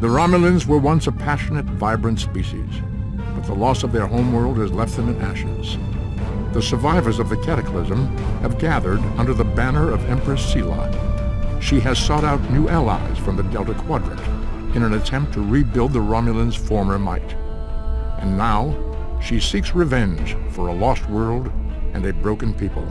Romulans were once a passionate, vibrant species, but the loss of their homeworld has left them in ashes. The survivors of the cataclysm have gathered under the banner of Empress Sela. She has sought out new allies from the Delta Quadrant in an attempt to rebuild the Romulans' former might. And now, she seeks revenge for a lost world and a broken people.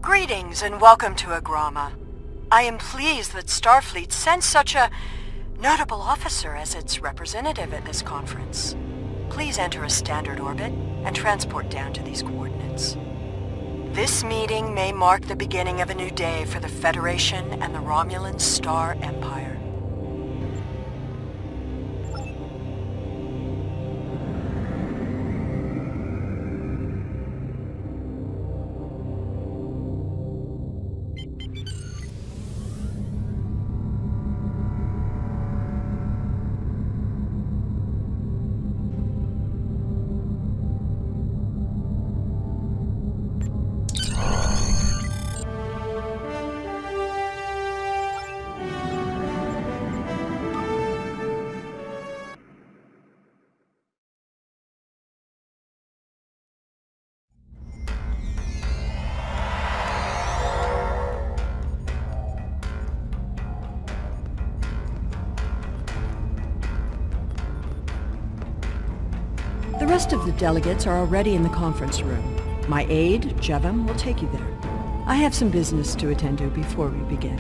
Greetings and welcome to Agrama. I am pleased that Starfleet sent such a notable officer as its representative at this conference. Please enter a standard orbit and transport down to these coordinates. This meeting may mark the beginning of a new day for the Federation and the Romulan Star Empire. The rest of the delegates are already in the conference room. My aide, Jevem, will take you there. I have some business to attend to before we begin.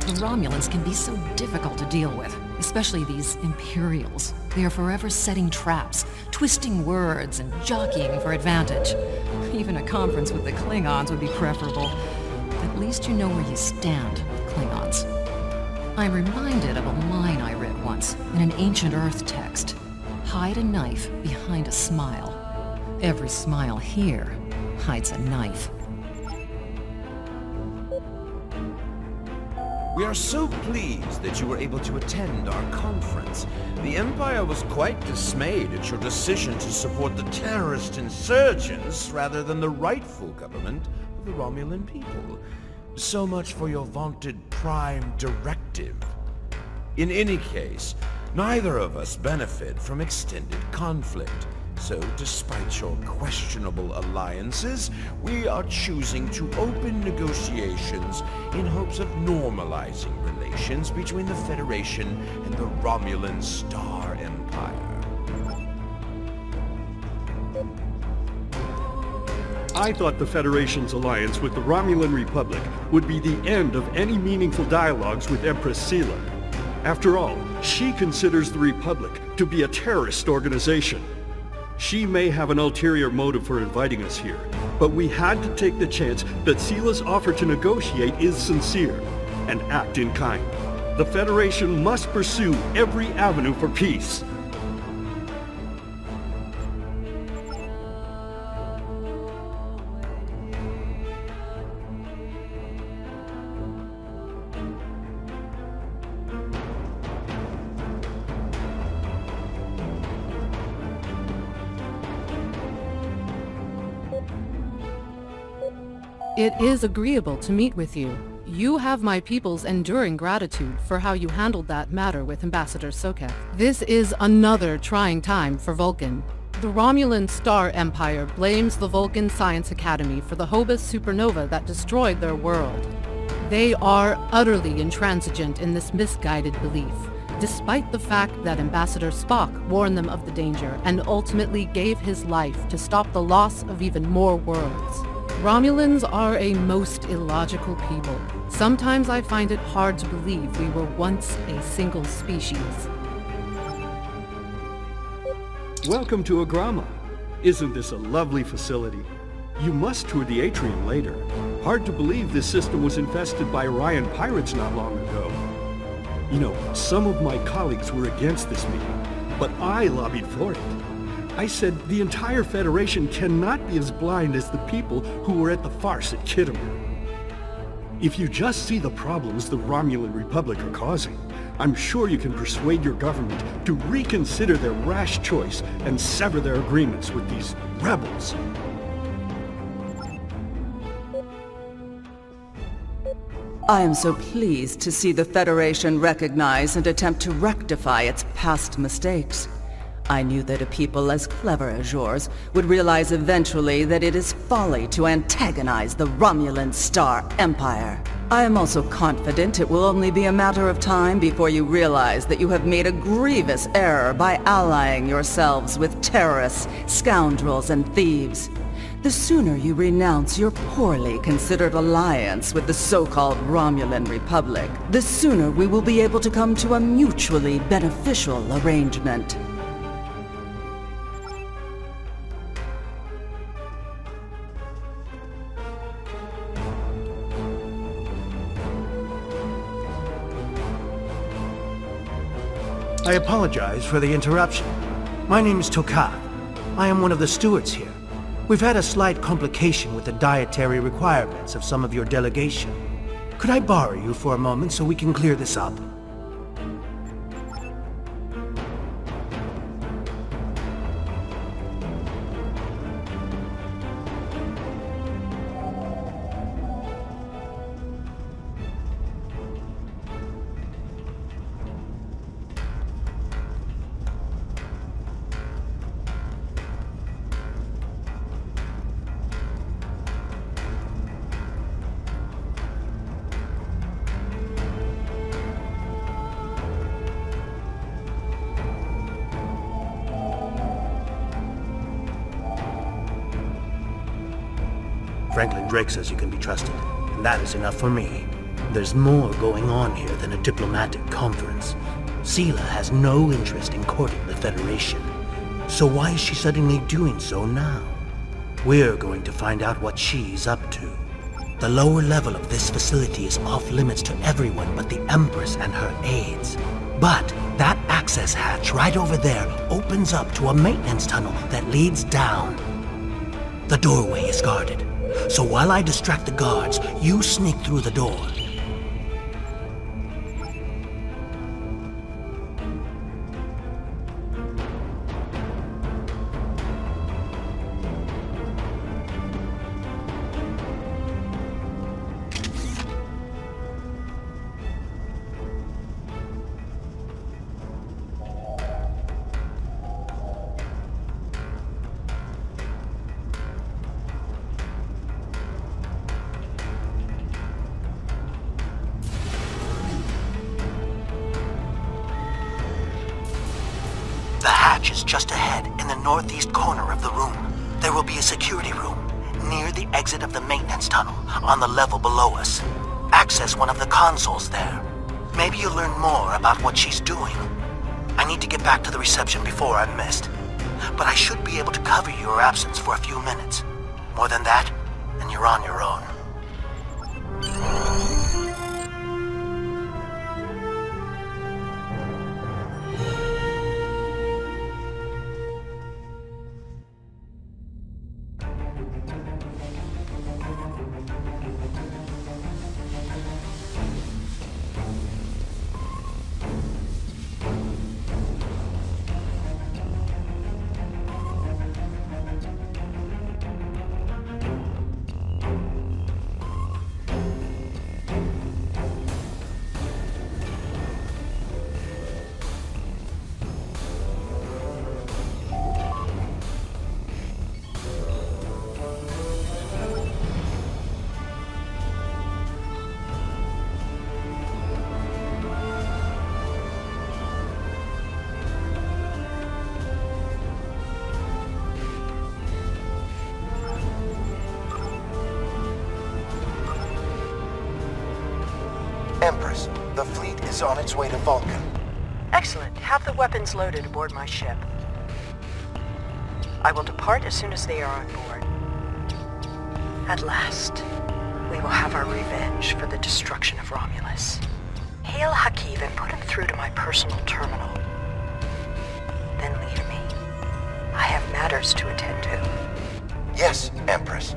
The Romulans can be so difficult to deal with, especially these Imperials. They are forever setting traps, twisting words, and jockeying for advantage. Even a conference with the Klingons would be preferable. At least you know where you stand with Klingons. I'm reminded of a line I read once in an ancient Earth text. Hide a knife behind a smile. Every smile here hides a knife. We are so pleased that you were able to attend our conference. The Empire was quite dismayed at your decision to support the terrorist insurgents rather than the rightful government of the Romulan people. So much for your vaunted Prime Directive. In any case, neither of us benefit from extended conflict. So, despite your questionable alliances, we are choosing to open negotiations in hopes of normalizing relations between the Federation and the Romulan Star Empire. I thought the Federation's alliance with the Romulan Republic would be the end of any meaningful dialogues with Empress Sela. After all, she considers the Republic to be a terrorist organization. She may have an ulterior motive for inviting us here, but we had to take the chance that Sela's offer to negotiate is sincere, and act in kind. The Federation must pursue every avenue for peace. It is agreeable to meet with you. You have my people's enduring gratitude for how you handled that matter with Ambassador Soketh. This is another trying time for Vulcan. The Romulan Star Empire blames the Vulcan Science Academy for the Hobus supernova that destroyed their world. They are utterly intransigent in this misguided belief, despite the fact that Ambassador Spock warned them of the danger and ultimately gave his life to stop the loss of even more worlds. Romulans are a most illogical people. Sometimes I find it hard to believe we were once a single species. Welcome to Agrama. Isn't this a lovely facility? You must tour the atrium later. Hard to believe this system was infested by Orion pirates not long ago. You know, some of my colleagues were against this meeting, but I lobbied for it. I said the entire Federation cannot be as blind as the people who were at the farce at Kittimer. If you just see the problems the Romulan Republic are causing, I'm sure you can persuade your government to reconsider their rash choice and sever their agreements with these rebels. I am so pleased to see the Federation recognize and attempt to rectify its past mistakes. I knew that a people as clever as yours would realize eventually that it is folly to antagonize the Romulan Star Empire. I am also confident it will only be a matter of time before you realize that you have made a grievous error by allying yourselves with terrorists, scoundrels, and thieves. The sooner you renounce your poorly considered alliance with the so-called Romulan Republic, the sooner we will be able to come to a mutually beneficial arrangement. I apologize for the interruption. My name is Tokav. I am one of the stewards here. We've had a slight complication with the dietary requirements of some of your delegation. Could I borrow you for a moment so we can clear this up? Franklin Drake says you can be trusted, and that is enough for me. There's more going on here than a diplomatic conference. Sela has no interest in courting the Federation. So why is she suddenly doing so now? We're going to find out what she's up to. The lower level of this facility is off limits to everyone but the Empress and her aides. But that access hatch right over there opens up to a maintenance tunnel that leads down. The doorway is guarded. So while I distract the guards, you sneak through the door. The hatch is just ahead in the northeast corner of the room. There will be a security room near the exit of the maintenance tunnel on the level below us. Access one of the consoles there. Maybe you'll learn more about what she's doing. I need to get back to the reception before I'm missed. But I should be able to cover your absence for a few minutes. More than that, and you're on your own. Empress, the fleet is on its way to Vulcan. Excellent. Have the weapons loaded aboard my ship. I will depart as soon as they are on board. At last, we will have our revenge for the destruction of Romulus. Hail Hakiv and put him through to my personal terminal. Then leave me. I have matters to attend to. Yes, Empress.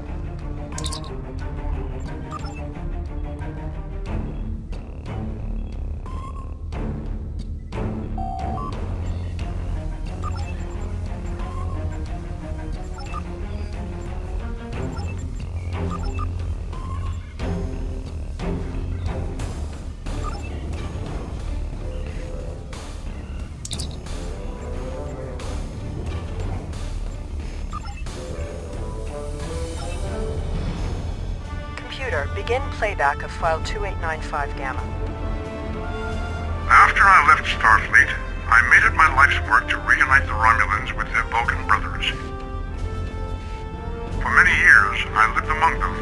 Begin playback of file 2895 Gamma. After I left Starfleet, I made it my life's work to reunite the Romulans with their Vulcan brothers. For many years, I lived among them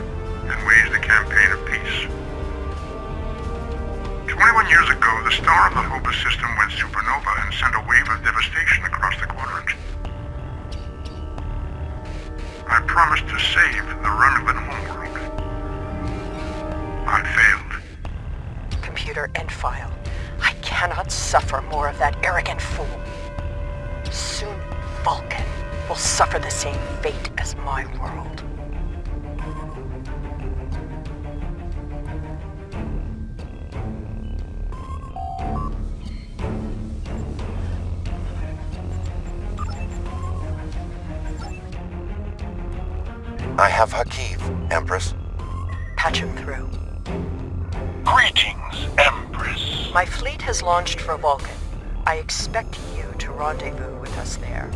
and waged a campaign of peace. 21 years ago, the star of the Hobus system went supernova and sent a wave of devastation across the quadrant. I promised to save the Romulan homeworld. I failed. Computer end file. I cannot suffer more of that arrogant fool. Soon Vulcan will suffer the same fate as my world. I have Hakiv, Empress. Patch him through. Greetings, Empress. My fleet has launched for Vulcan. I expect you to rendezvous with us there.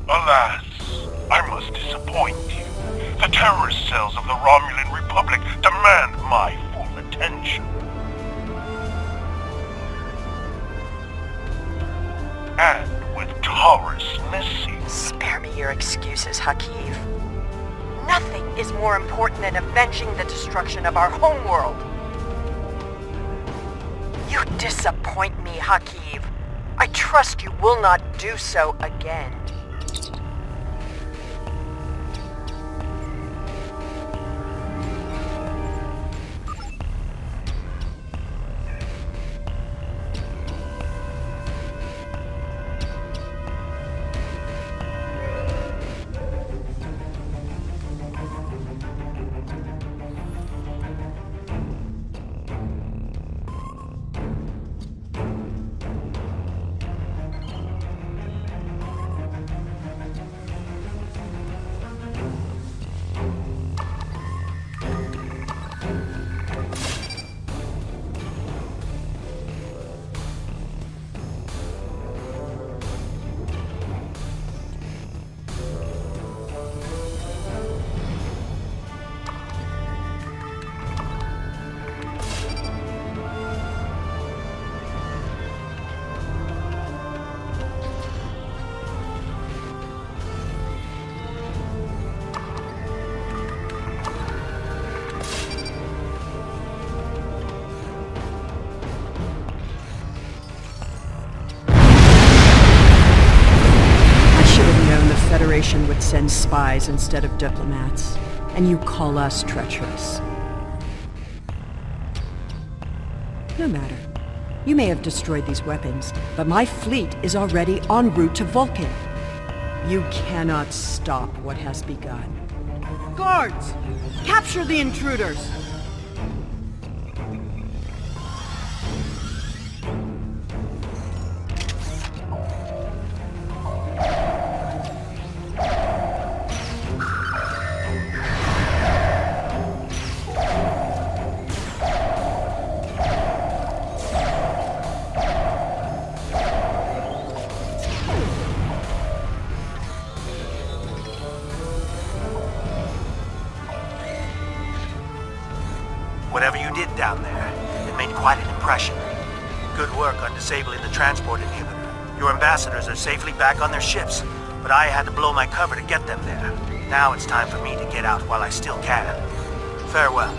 Alas, I must disappoint you. The terrorist cells of the Romulan Republic demand my full attention. And with Taurus missing... Spare me your excuses, Hakiv. Nothing is more important than avenging the destruction of our homeworld. You disappoint me, Hakiv. I trust you will not do so again. Would send spies instead of diplomats, and you call us treacherous. No matter. You may have destroyed these weapons, but my fleet is already en route to Vulcan. You cannot stop what has begun. Guards! Capture the intruders! Whatever you did down there, it made quite an impression. Good work on disabling the transport inhibitor. Your ambassadors are safely back on their ships, but I had to blow my cover to get them there. Now it's time for me to get out while I still can. Farewell.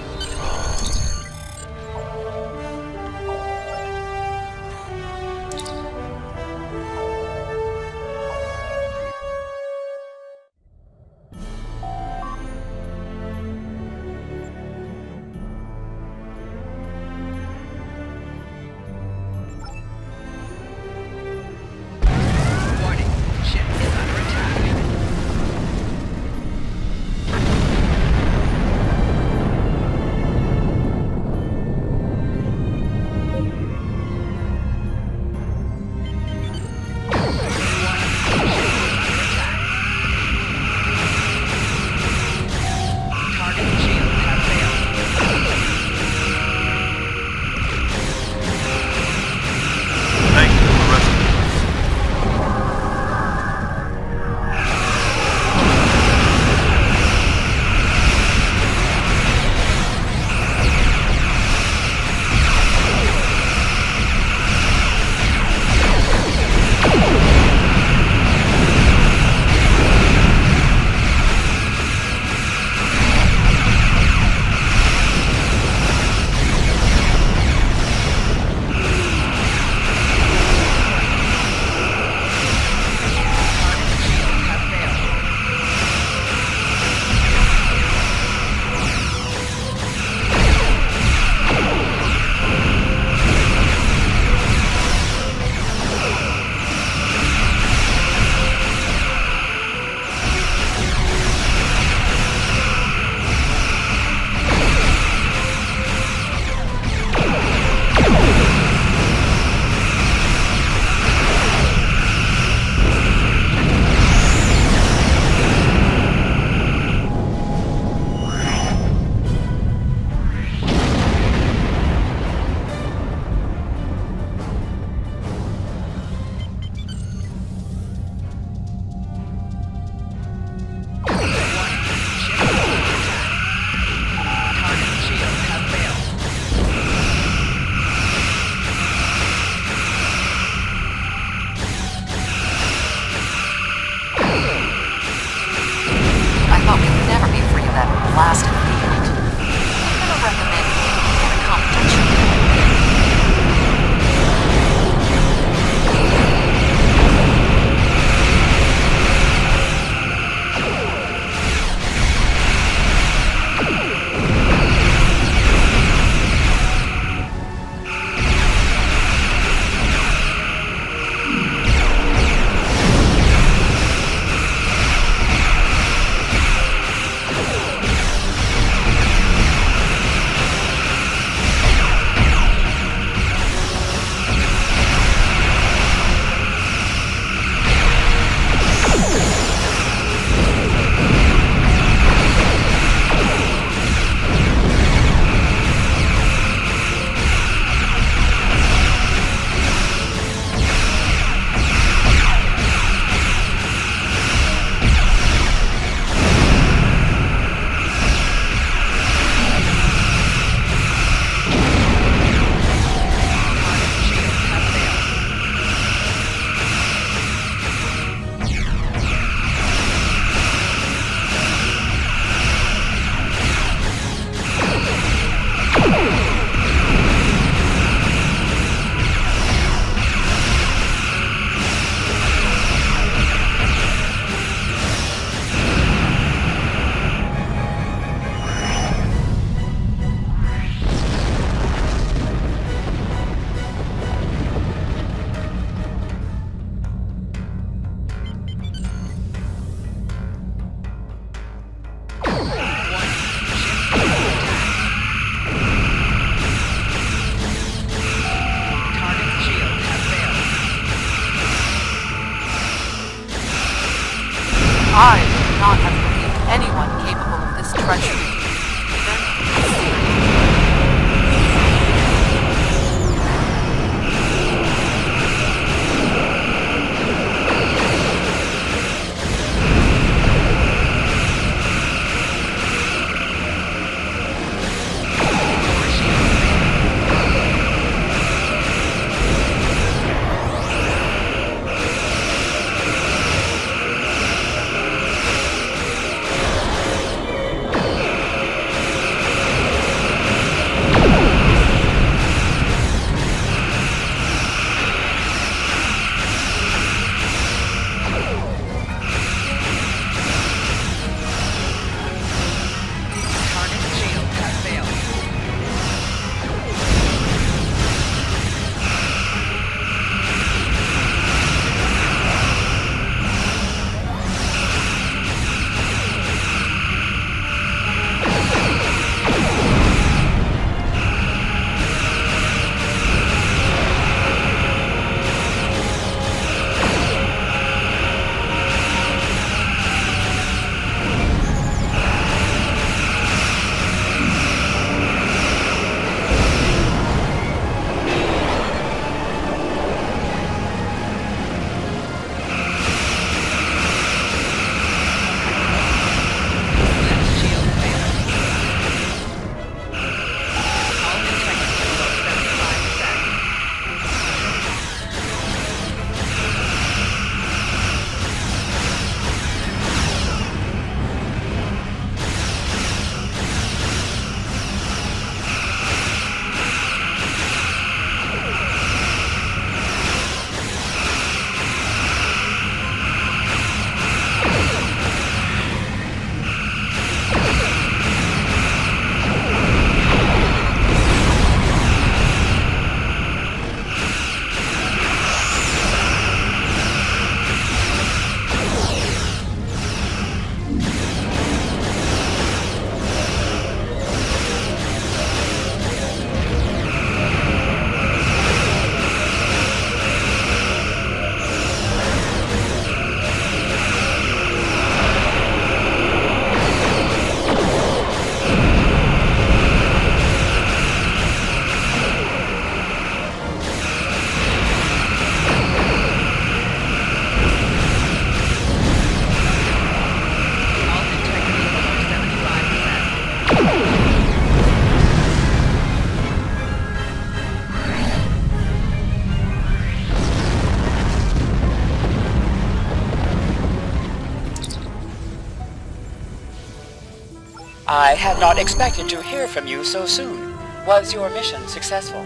had not expected to hear from you so soon. Was your mission successful?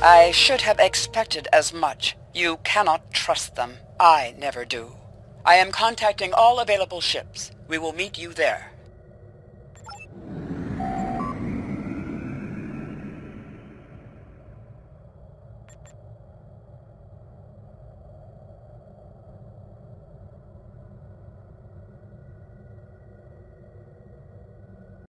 I should have expected as much. You cannot trust them. I never do. I am contacting all available ships. We will meet you there.